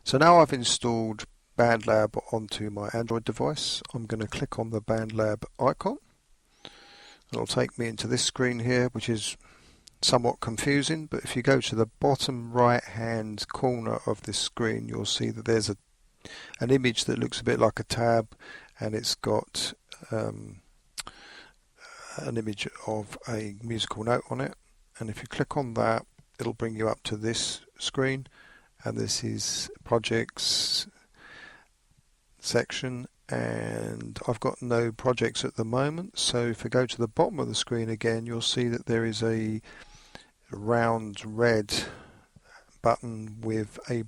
So now I've installed BandLab onto my Android device. I'm going to click on the BandLab icon. It'll take me into this screen here, which is somewhat confusing, but if you go to the bottom right hand corner of this screen, you'll see that there's an image that looks a bit like a tab, and it's got an image of a musical note on it. And if you click on that, it'll bring you up to this screen, and this is projects section, and I've got no projects at the moment. So if I go to the bottom of the screen again, you'll see that there is a round red button with a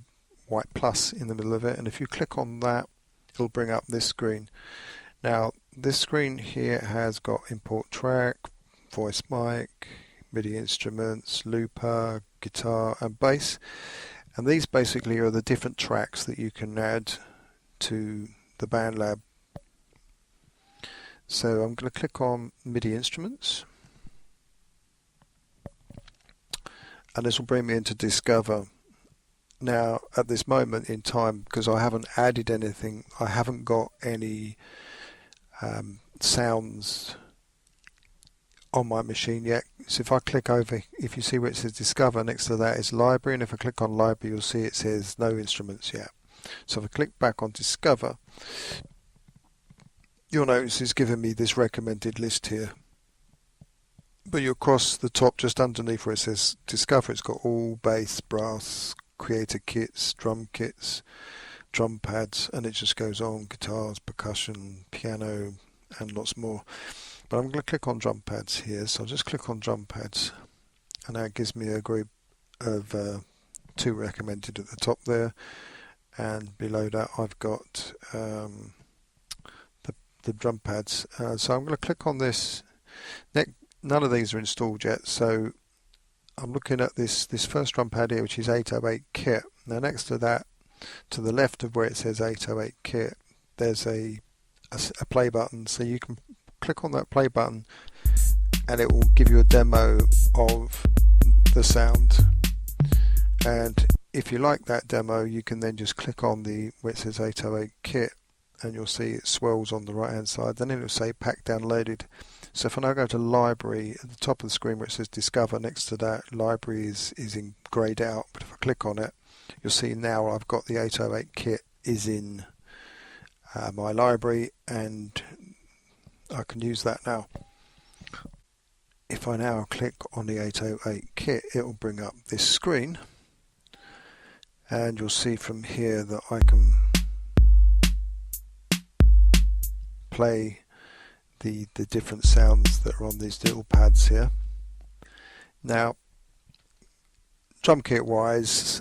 white plus in the middle of it, and if you click on that, it'll bring up this screen. Now this screen here has got import track, voice mic, MIDI instruments, looper, guitar and bass, and these basically are the different tracks that you can add to the BandLab. So I'm going to click on MIDI instruments, and this will bring me into Discover. Now at this moment in time, because I haven't added anything, I haven't got any sounds on my machine yet. So if I click over, if you see where it says Discover, next to that is Library, and if I click on Library, you'll see it says no instruments yet. So if I click back on Discover, you'll notice it's giving me this recommended list here. But you across the top, just underneath where it says Discover, it's got all bass, brass, creator kits, drum pads, and it just goes on, guitars, percussion, piano, and lots more. But I'm going to click on drum pads here, so I'll just click on drum pads, and that gives me a group of two recommended at the top there, and below that I've got the drum pads. So I'm going to click on this. None of these are installed yet, so I'm looking at this first drum pad here, which is 808 kit. Now next to that, to the left of where it says 808 kit, there's a play button, so you can click on that play button and it will give you a demo of the sound. And if you like that demo, you can then just click on where it says 808 kit, and you'll see it swirls on the right hand side. Then it will say pack downloaded. So if I now go to Library, at the top of the screen where it says Discover, next to that, Library is in greyed out, but if I click on it, you'll see now I've got the 808 kit is in my library, and I can use that now. If I now click on the 808 kit, it will bring up this screen, and you'll see from here that I can play the different sounds that are on these little pads here. Now, drum kit wise,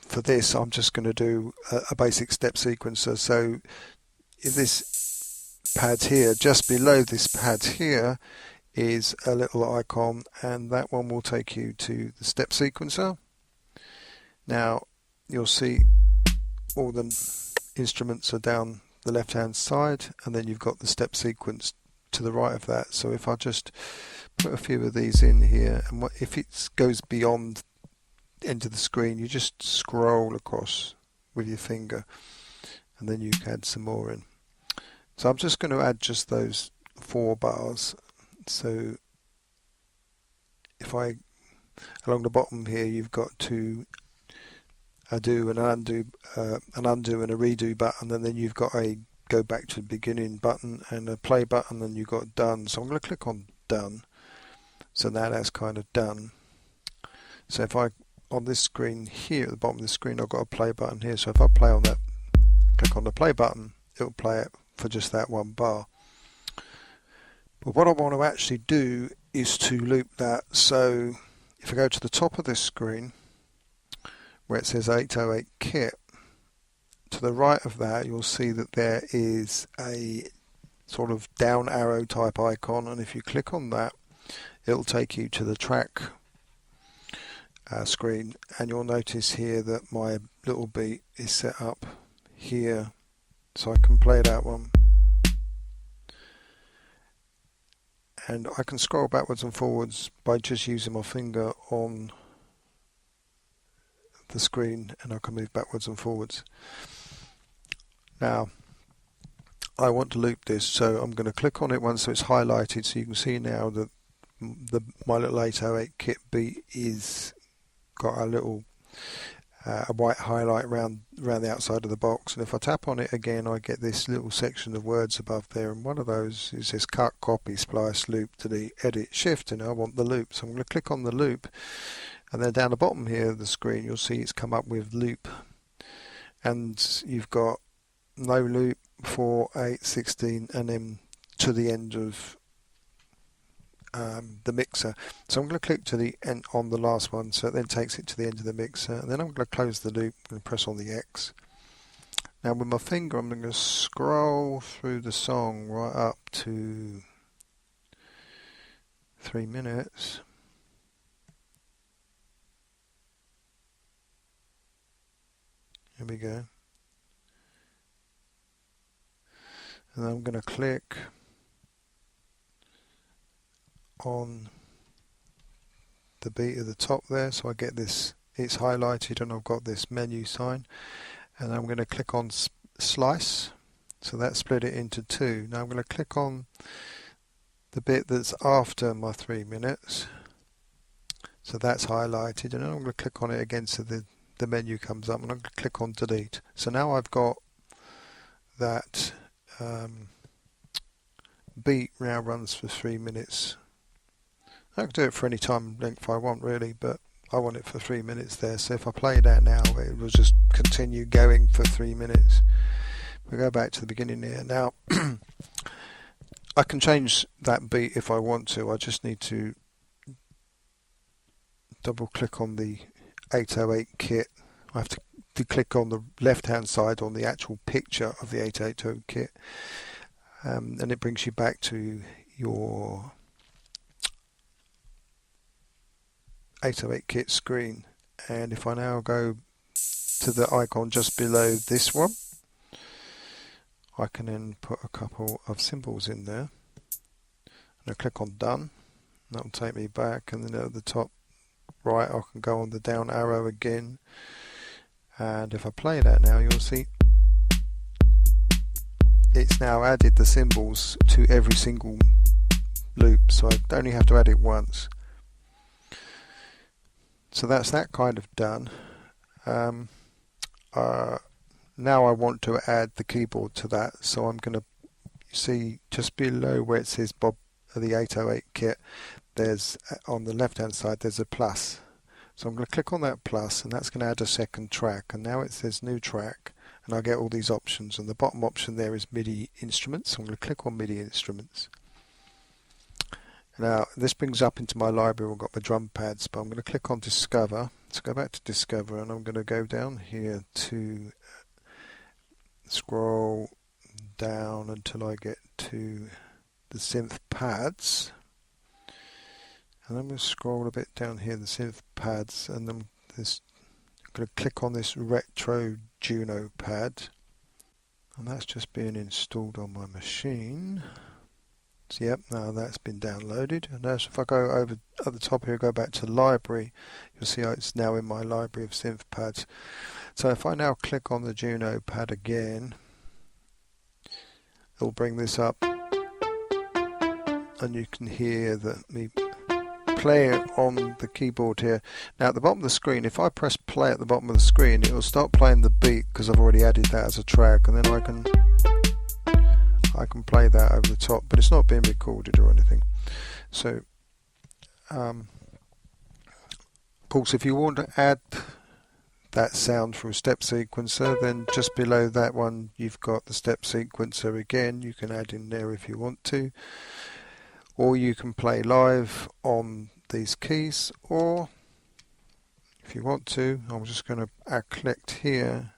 for this I'm just going to do a basic step sequencer. So if this pad here, just below this pad here, is a little icon, and that one will take you to the step sequencer. Now you'll see all the instruments are down the left hand side, and then you've got the step sequence to the right of that. So if I just put a few of these in here, and if it goes beyond end of the screen, you just scroll across with your finger, and then you can add some more in. So I'm just going to add just those 4 bars. So if I, along the bottom here, you've got to do an undo and a redo button, and then you've got a go back to the beginning button and a play button, and you've got done. So I'm going to click on done. So now that's kind of done. So if I, on this screen here at the bottom of the screen, I've got a play button here. So if I play on that, click on the play button, it'll play it for just that 1 bar. But what I want to actually do is to loop that. So if I go to the top of this screen where it says 808 kit, to the right of that you'll see that there is a sort of down arrow type icon, and if you click on that, it'll take you to the track screen, and you'll notice here that my little beat is set up here, so I can play that one, and I can scroll backwards and forwards by just using my finger on the screen, and I can move backwards and forwards. Now I want to loop this, so I'm going to click on it once so it's highlighted, so you can see now that my little 808 kit beat is got a little a white highlight around the outside of the box, and if I tap on it again I get this little section of words above there, and one of those is this cut, copy, splice, loop, delete, edit, shift, and I want the loop, so I'm going to click on the loop, and then down the bottom here of the screen you'll see it's come up with loop, and you've got no loop, 4, 8, 16, and then to the end of the mixer. So I'm going to click to the end on the last one, so it then takes it to the end of the mixer, and then I'm going to close the loop and press on the X. Now with my finger I'm going to scroll through the song right up to 3 minutes. Here we go. And I'm going to click on the beat at the top there, so I get this, it's highlighted and I've got this menu sign, and I'm going to click on slice, so that split it into two. Now I'm going to click on the bit that's after my 3 minutes, so that's highlighted, and then I'm going to click on it again so the menu comes up, and I'm going to click on delete. So now I've got that beat now runs for 3 minutes. I can do it for any time length I want really, but I want it for 3 minutes there, so if I play that now it will just continue going for 3 minutes. We go back to the beginning here. Now I can change that beat if I want to. I just need to double click on the 808 kit. I have to click on the left hand side on the actual picture of the 808 kit, and it brings you back to your 808 kit screen. And if I now go to the icon just below this one, I can then put a couple of symbols in there, and I click on done, that will take me back, and then at the top right I can go on the down arrow again, and if I play that now you'll see it's now added the symbols to every single loop, so I only have to add it once. So that's that kind of done. Now I want to add the keyboard to that, so I'm going to see just below where it says Bob the 808 kit, there's on the left hand side there's a plus, so I'm going to click on that plus, and that's going to add a second track, and now it says new track, and I get all these options, and the bottom option there is MIDI instruments, so I'm going to click on MIDI instruments. Now this brings up into my library, I've got my drum pads, but I'm going to click on discover. So go back to discover, and I'm going to go down here to scroll down until I get to the synth pads, and I'm going to scroll a bit down here, the synth pads, and then I'm going to click on this retro Juno pad, and that's just being installed on my machine. So yep, now that's been downloaded, and as if I go over at the top here, go back to library, you'll see how it's now in my library of synth pads. So if I now click on the Juno pad again, it'll bring this up, and you can hear me play it on the keyboard here. Now at the bottom of the screen, if I press play at the bottom of the screen, it'll start playing the beat because I've already added that as a track, and then I can play that over the top, but it's not being recorded or anything. So of course if you want to add that sound from a step sequencer, then just below that one you've got the step sequencer again. You can add in there if you want to, or you can play live on these keys, or if you want to, I'm just going to collect here.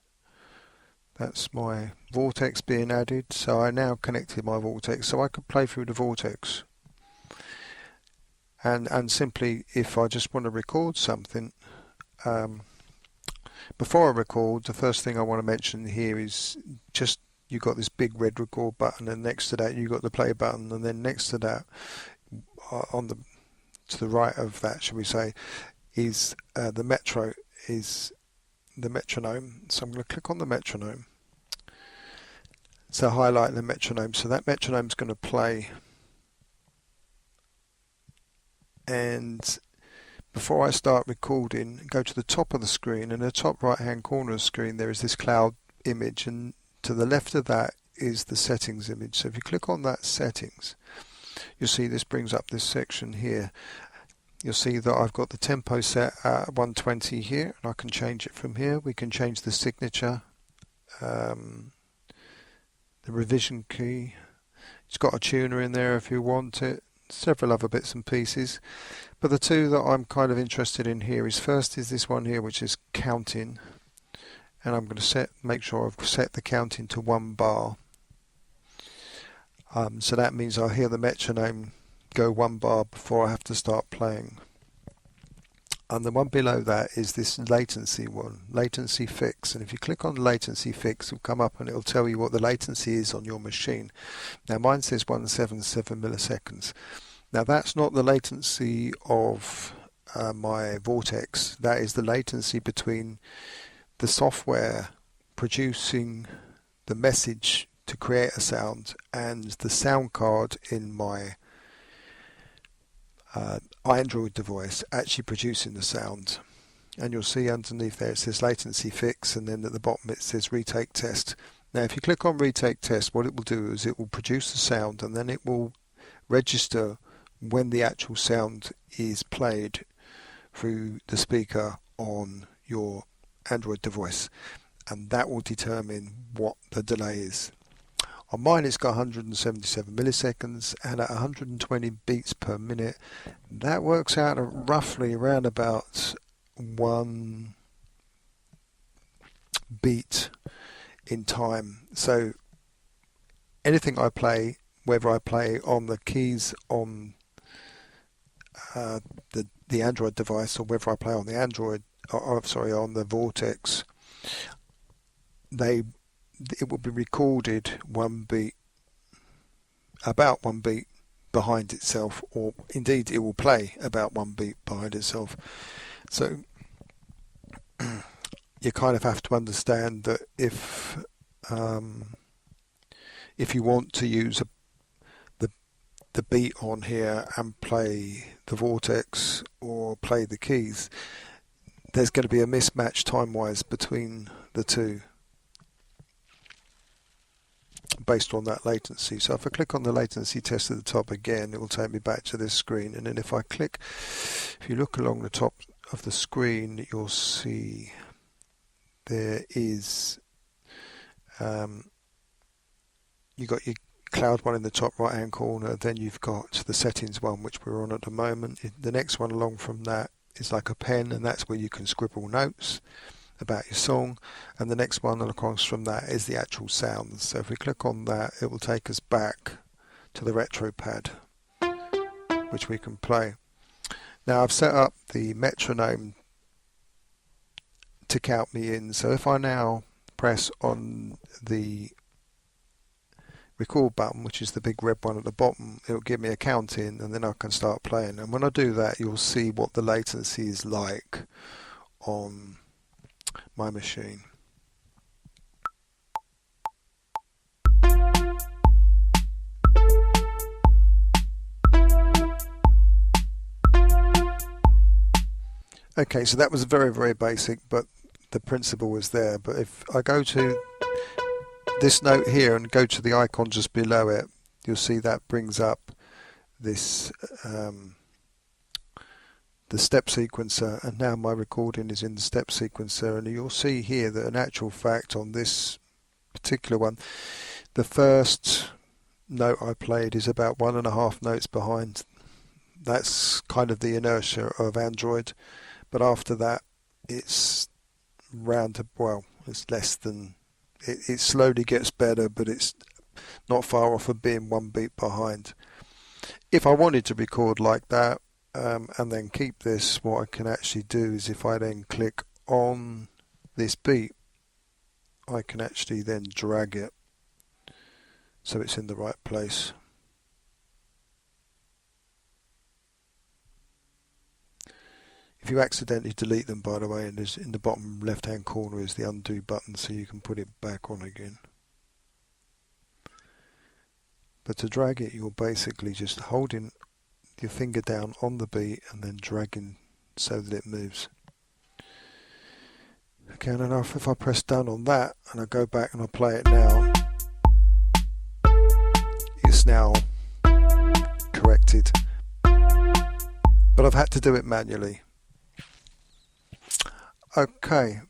That's my vortex being added, so I now connected my vortex, so I could play through the vortex. And simply, if I just want to record something, before I record, the first thing I want to mention here is just you've got this big red record button, and next to that you've got the play button, and then next to that, to the right of that, shall we say, is the Metro is the metronome. So I'm going to click on the metronome. So highlight the metronome. So that metronome is going to play. And before I start recording, go to the top of the screen. In the top right hand corner of the screen there is this cloud image, and to the left of that is the settings image. So if you click on that settings, you'll see this brings up this section here. You'll see that I've got the tempo set at 120 here, and I can change it from here. We can change the signature, the revision key. It's got a tuner in there if you want it, several other bits and pieces. But the two that I'm kind of interested in here is first is this one here, which is counting, and I'm going to make sure I've set the counting to 1 bar. So that means I'll hear the metronome go 1 bar before I have to start playing. And the one below that is this latency one, latency fix. And if you click on latency fix, it'll come up and it'll tell you what the latency is on your machine. Now mine says 177 milliseconds. Now that's not the latency of my Vortex. That is the latency between the software producing the message to create a sound and the sound card in my Android device actually producing the sound. And you'll see underneath there it says latency fix, and then at the bottom it says retake test. Now if you click on retake test, what it will do is it will produce the sound, and then it will register when the actual sound is played through the speaker on your Android device, and that will determine what the delay is. On mine it's got 177 milliseconds, and at 120 beats per minute that works out at roughly around about 1 beat in time. So anything I play, whether I play on the keys on the Android device, or whether I play on the on the Vortex, it will be recorded 1 beat, about 1 beat behind itself, or indeed it will play about 1 beat behind itself. So you kind of have to understand that if you want to use the beat on here and play the Vortex or play the keys, there's going to be a mismatch time-wise between the two based on that latency. So if I click on the latency test at the top again, it will take me back to this screen, and then if you look along the top of the screen, you'll see there is you got your cloud one in the top right hand corner, then you've got the settings one, which we're on at the moment. The next one along from that is like a pen, and that's where you can scribble notes about your song, and the next one across from that is the actual sounds. So if we click on that, it will take us back to the retro pad, which we can play. Now I've set up the metronome to count me in, so if I now press on the record button, which is the big red one at the bottom, it will give me a count in, and then I can start playing. And when I do that, you'll see what the latency is like on my machine. Okay, so that was very, very basic, but the principle was there. But if I go to this note here and go to the icon just below it, you'll see that brings up this the step sequencer, and now my recording is in the step sequencer, and you'll see here that in actual fact on this particular one, the first note I played is about 1.5 notes behind. That's kind of the inertia of Android, but after that it's it's less than, it slowly gets better, but it's not far off of being 1 beat behind. If I wanted to record like that and then keep this, what I can actually do is if I then click on this beat, I can actually then drag it so it's in the right place. If you accidentally delete them, by the way, and there's in the bottom left hand corner is the undo button, so you can put it back on again. But to drag it, you're basically just holding your finger down on the beat and then dragging so that it moves. Okay, and then if I press done on that and I go back and I play it now, it's now corrected. But I've had to do it manually. Okay,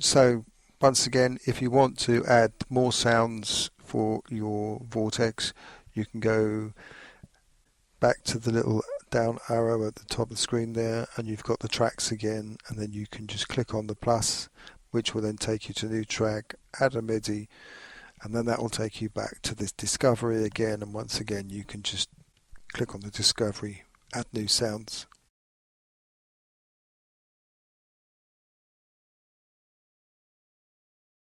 so once again, if you want to add more sounds for your vortex, you can go back to the little down arrow at the top of the screen there, and you've got the tracks again, and then you can just click on the plus, which will then take you to a new track, add a MIDI, and then that will take you back to this discovery again, and once again you can just click on the discovery, add new sounds.